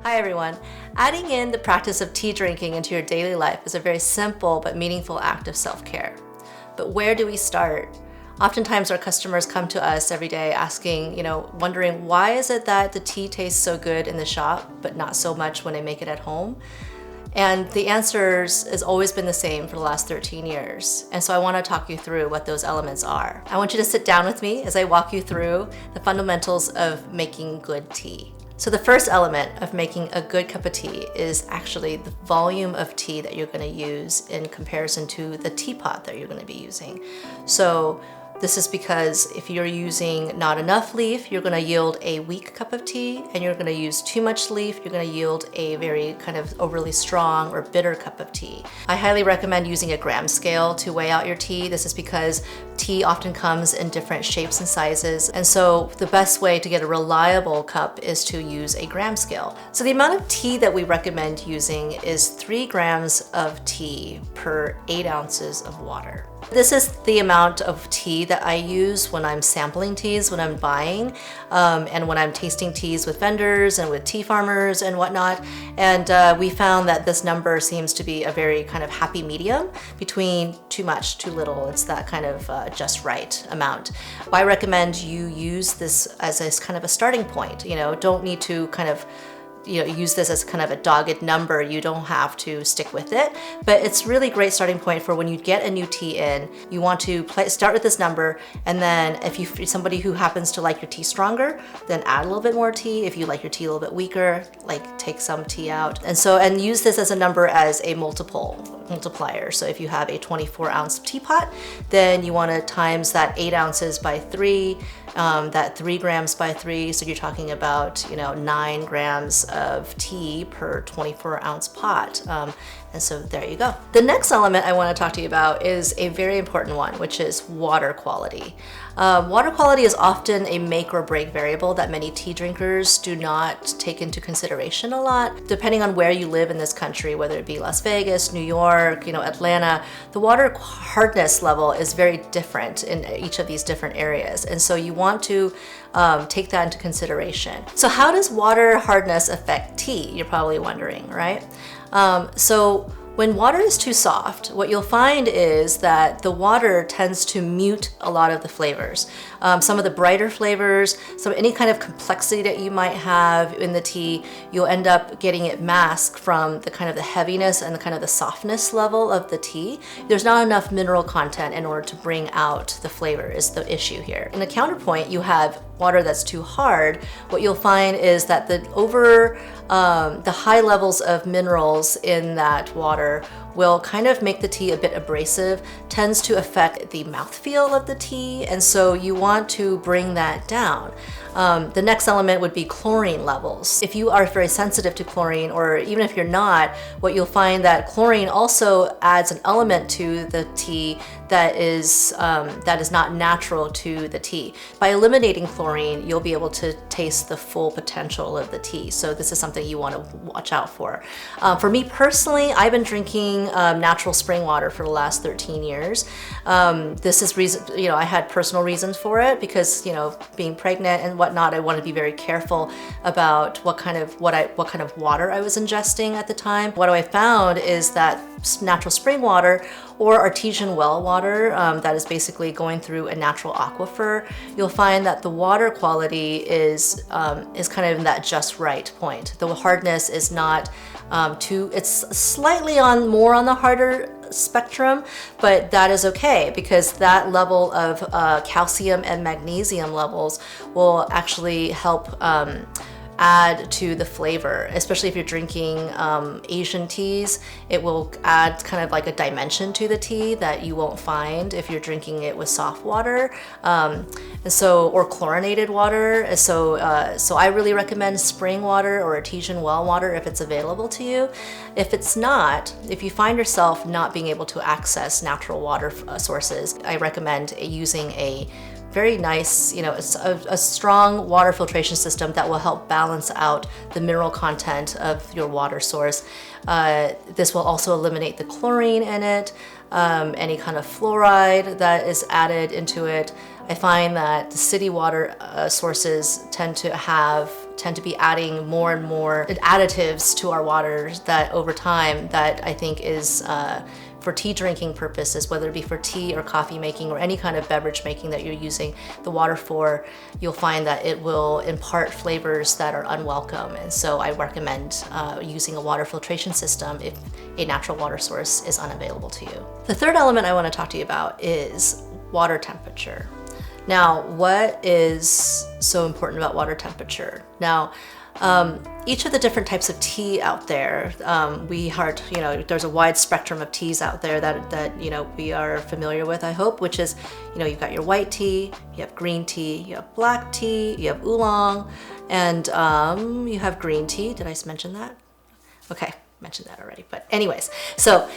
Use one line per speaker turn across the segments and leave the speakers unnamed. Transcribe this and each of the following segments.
Hi everyone. Adding in the practice of tea drinking into your daily life is a very simple but meaningful act of self-care. But where do we start? Oftentimes our customers come to us every day asking, wondering why is it that the tea tastes so good in the shop but not so much when I make it at home? And the answers has always been the same for the last 13 years. And so I want to talk you through what those elements are. I want you to sit down with me as I walk you through the fundamentals of making good tea. So the first element of making a good cup of tea is actually the volume of tea that you're going to use in comparison to the teapot that you're going to be using. So this is because if you're using not enough leaf, you're going to yield a weak cup of tea, and you're going to use too much leaf, you're going to yield a very kind of overly strong or bitter cup of tea. I highly recommend using a gram scale to weigh out your tea. This is because tea often comes in different shapes and sizes, and so the best way to get a reliable cup is to use a gram scale. So the amount of tea that we recommend using is 3 grams of tea per 8 ounces of water. This is the amount of tea that I use when I'm sampling teas, when I'm buying, and when I'm tasting teas with vendors and with tea farmers and whatnot. And we found that this number seems to be a very kind of happy medium between too much, too little. It's that kind of just right amount. I recommend you use this as a kind of a starting point. Don't need to kind of use this as kind of a dogged number. You don't have to stick with it, but it's really a great starting point for when you get a new tea in. You want to start with this number, and then if you're somebody who happens to like your tea stronger, then add a little bit more tea. If you like your tea a little bit weaker, take some tea out. And use this as a number as a multiplier. So if you have a 24-ounce teapot, then you want to times that 8 ounces by 3, that 3 grams by 3, so you're talking about 9 grams of tea per 24-ounce pot. And so there you go. The next element I want to talk to you about is a very important one, which is water quality. Water quality is often a make or break variable that many tea drinkers do not take into consideration a lot. Depending on where you live in this country, whether it be Las Vegas, New York, Atlanta, the water hardness level is very different in each of these different areas. And so you want to take that into consideration. So how does water hardness affect tea? You're probably wondering, right? So when water is too soft, what you'll find is that the water tends to mute a lot of the flavors. Some of the brighter flavors, any kind of complexity that you might have in the tea, you'll end up getting it masked from the kind of the heaviness and the kind of the softness level of the tea. There's not enough mineral content in order to bring out the flavor is the issue here. In the counterpoint, you have water that's too hard. What you'll find is that the high levels of minerals in that water will kind of make the tea a bit abrasive, tends to affect the mouthfeel of the tea, and so you want to bring that down. The next element would be chlorine levels. If you are very sensitive to chlorine, or even if you're not, what you'll find that chlorine also adds an element to the tea that is not natural to the tea. By eliminating chlorine, you'll be able to taste the full potential of the tea. So this is something you want to watch out for. For me personally, I've been drinking natural spring water for the last 13 years. This is reason, I had personal reasons for it because, being pregnant and whatnot, I wanted to be very careful about what kind of water I was ingesting at the time. What I found is that natural spring water or artesian well water that is basically going through a natural aquifer, you'll find that the water quality is kind of in that just right point. The hardness is not it's slightly more on the harder spectrum, but that is okay because that level of calcium and magnesium levels will actually help add to the flavor, especially if you're drinking Asian teas. It will add kind of like a dimension to the tea that you won't find if you're drinking it with soft water, or chlorinated water. So I really recommend spring water or artesian well water if it's available to you. If it's not, if you find yourself not being able to access natural water sources, I recommend using a very nice, it's a strong water filtration system that will help balance out the mineral content of your water source. This will also eliminate the chlorine in it, any kind of fluoride that is added into it. I find that the city water sources tend to have tend to be adding more and more additives to our waters that over time that I think is for tea drinking purposes, whether it be for tea or coffee making or any kind of beverage making that you're using the water for, you'll find that it will impart flavors that are unwelcome. And so I recommend using a water filtration system if a natural water source is unavailable to you. The third element I want to talk to you about is water temperature. Now, what is so important about water temperature? Now, each of the different types of tea out there, there's a wide spectrum of teas out there that we are familiar with, I hope, which is, you've got your white tea, you have green tea, you have black tea, you have oolong, and you have green tea. Did I mention that? Okay, mentioned that already. But anyways, so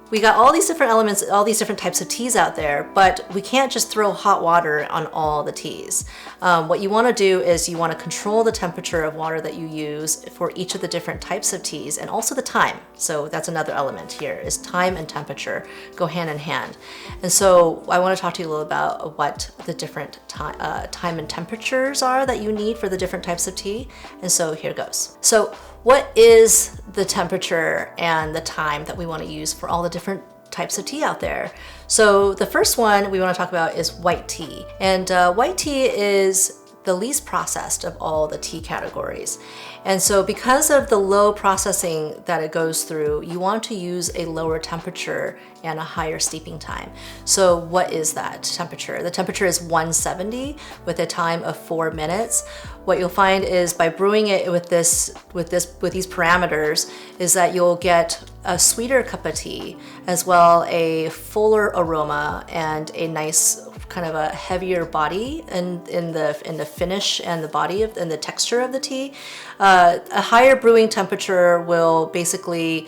we got all these different elements, all these different types of teas out there, but we can't just throw hot water on all the teas. What you want to do is you want to control the temperature of water that you use for each of the different types of teas, and also the time. So that's another element here, is time and temperature go hand in hand. And so I want to talk to you a little about what the different time and temperatures are that you need for the different types of tea. And so here goes. So what is the temperature and the time that we want to use for all the different types of tea out there? So the first one we want to talk about is white tea. And white tea is the least processed of all the tea categories. And so because of the low processing that it goes through, you want to use a lower temperature and a higher steeping time. So what is that temperature? The temperature is 170 with a time of 4 minutes. What you'll find is by brewing it with these parameters is that you'll get a sweeter cup of tea, as well a fuller aroma and a nice kind of a heavier body in the finish and the body and the texture of the tea. A higher brewing temperature will basically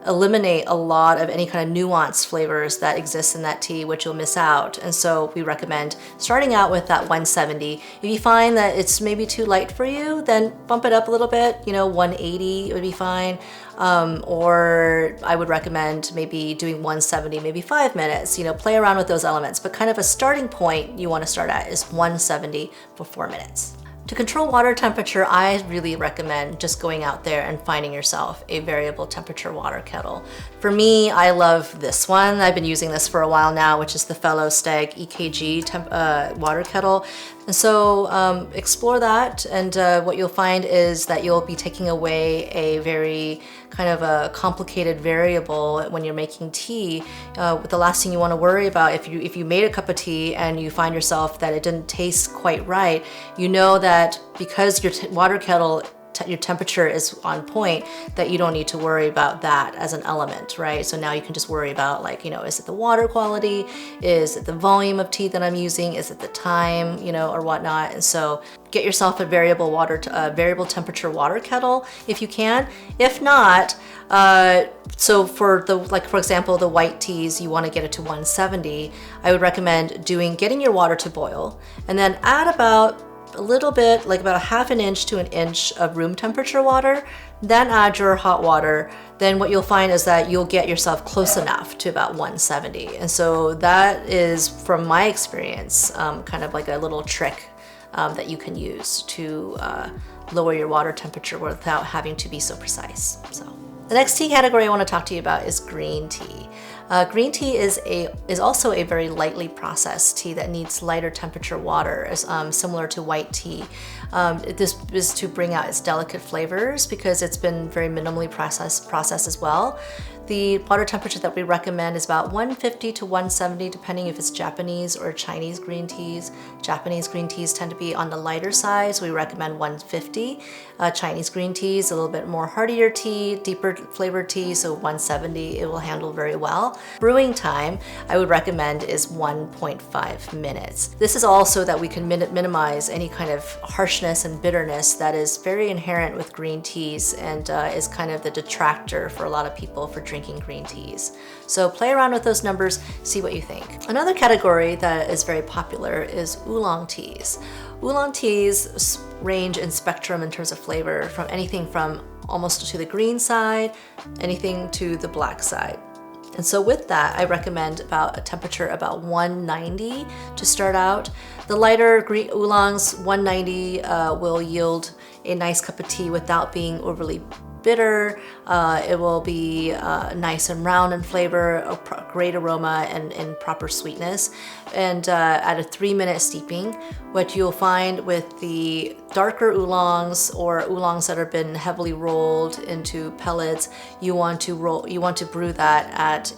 eliminate a lot of any kind of nuanced flavors that exist in that tea, which you'll miss out. And so we recommend starting out with that 170. If you find that it's maybe too light for you, then bump it up a little bit, 180 would be fine. Or I would recommend maybe doing 170, maybe 5 minutes, play around with those elements. But kind of a starting point you want to start at is 170 for 4 minutes. To control water temperature, I really recommend just going out there and finding yourself a variable temperature water kettle. For me, I love this one. I've been using this for a while now, which is the Fellow Stag EKG water kettle. And so explore that, and what you'll find is that you'll be taking away a very kind of a complicated variable when you're making tea. The last thing you want to worry about, if you made a cup of tea and you find yourself that it didn't taste quite right, you know that because your water kettle your temperature is on point, that you don't need to worry about that as an element, right? So now you can just worry about is it the water quality? Is it the volume of tea that I'm using? Is it the time, or whatnot? And so get yourself a variable temperature water kettle if you can. If not, so for example, the white teas, you want to get it to 170. I would recommend getting your water to boil, and then add about a little bit, like about a half an inch to an inch of room temperature water, then add your hot water. Then what you'll find is that you'll get yourself close enough to about 170. And so that is, from my experience, kind of like a little trick that you can use to lower your water temperature without having to be so precise. So the next tea category I want to talk to you about is green tea. Green tea is also a very lightly processed tea that needs lighter temperature water, similar to white tea. This is to bring out its delicate flavors because it's been very minimally processed as well. The water temperature that we recommend is about 150 to 170, depending if it's Japanese or Chinese green teas. Japanese green teas tend to be on the lighter side, so we recommend 150. Chinese green teas, a little bit more heartier tea, deeper flavored tea, so 170, it will handle very well. Brewing time, I would recommend is 1.5 minutes. This is also that we can minimize any kind of harshness and bitterness that is very inherent with green teas and is kind of the detractor for a lot of people for drinking green teas. So play around with those numbers, see what you think. Another category that is very popular is oolong teas. Oolong teas range in spectrum in terms of flavor from anything from almost to the green side, anything to the black side. And so with that, I recommend about a temperature about 190 to start out. The lighter green oolongs, 190 will yield a nice cup of tea without being overly bitter. It will be nice and round in flavor, a great aroma, and proper sweetness. And at a 3-minute steeping, what you'll find with the darker oolongs or oolongs that have been heavily rolled into pellets, you want to brew that at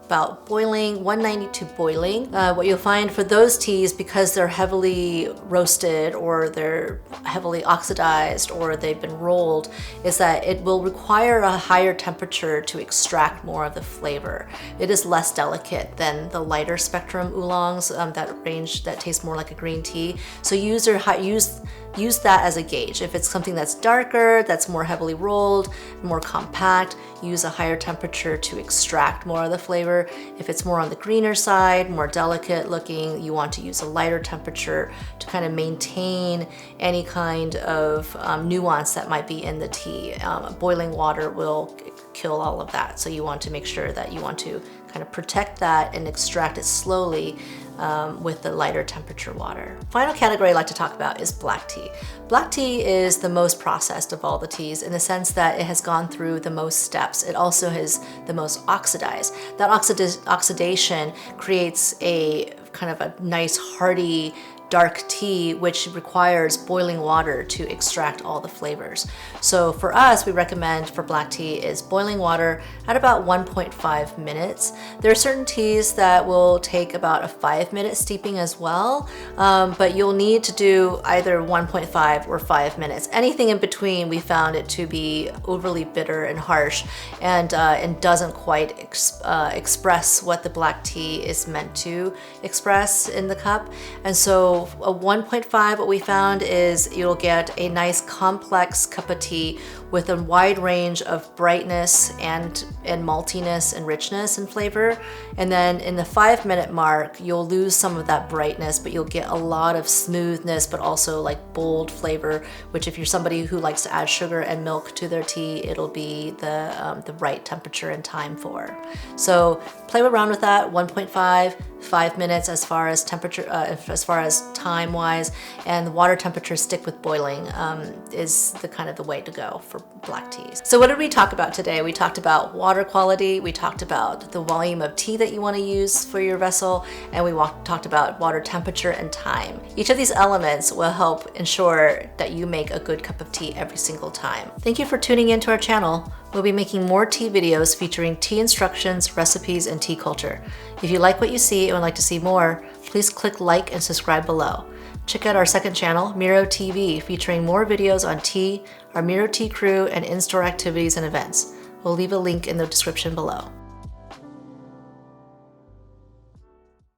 about boiling, 190 to boiling. What you'll find for those teas, because they're heavily roasted or they're heavily oxidized or they've been rolled, is that it will require a higher temperature to extract more of the flavor. It is less delicate than the lighter spectrum oolongs that taste more like a green tea. So use that as a gauge. If it's something that's darker, that's more heavily rolled, more compact, use a higher temperature to extract more of the flavor. If it's more on the greener side, more delicate looking, you want to use a lighter temperature to kind of maintain any kind of nuance that might be in the tea. Boiling water will kill all of that. So you want to make sure that you want to kind of protect that and extract it slowly with the lighter temperature water. Final category I'd like to talk about is black tea. Black tea is the most processed of all the teas in the sense that it has gone through the most steps. It also is the most oxidized. That oxidation creates a kind of a nice hearty dark tea, which requires boiling water to extract all the flavors. So for us, we recommend for black tea is boiling water at about 1.5 minutes. There are certain teas that will take about a 5-minute steeping as well, but you'll need to do either 1.5 or 5 minutes. Anything in between, we found it to be overly bitter and harsh and doesn't quite express what the black tea is meant to express in the cup. And so a 1.5, what we found is you'll get a nice complex cup of tea with a wide range of brightness and maltiness and richness and flavor. And then in the 5-minute mark, you'll lose some of that brightness, but you'll get a lot of smoothness, but also like bold flavor, which if you're somebody who likes to add sugar and milk to their tea, it'll be the right temperature and time for. So play around with that, 1.5, 5 minutes as far as temperature, as far as time wise, and the water temperature stick with boiling is the kind of the way to go for black teas. So what did we talk about today? We talked about water quality, we talked about the volume of tea that you want to use for your vessel, and we talked about water temperature and time. Each of these elements will help ensure that you make a good cup of tea every single time. Thank you for tuning into our channel. We'll be making more tea videos featuring tea instructions, recipes, and tea culture. If you like what you see and would like to see more, please click like and subscribe below. Check out our second channel, Miro TV, featuring more videos on tea, our Miro Tea crew, and in-store activities and events. We'll leave a link in the description below.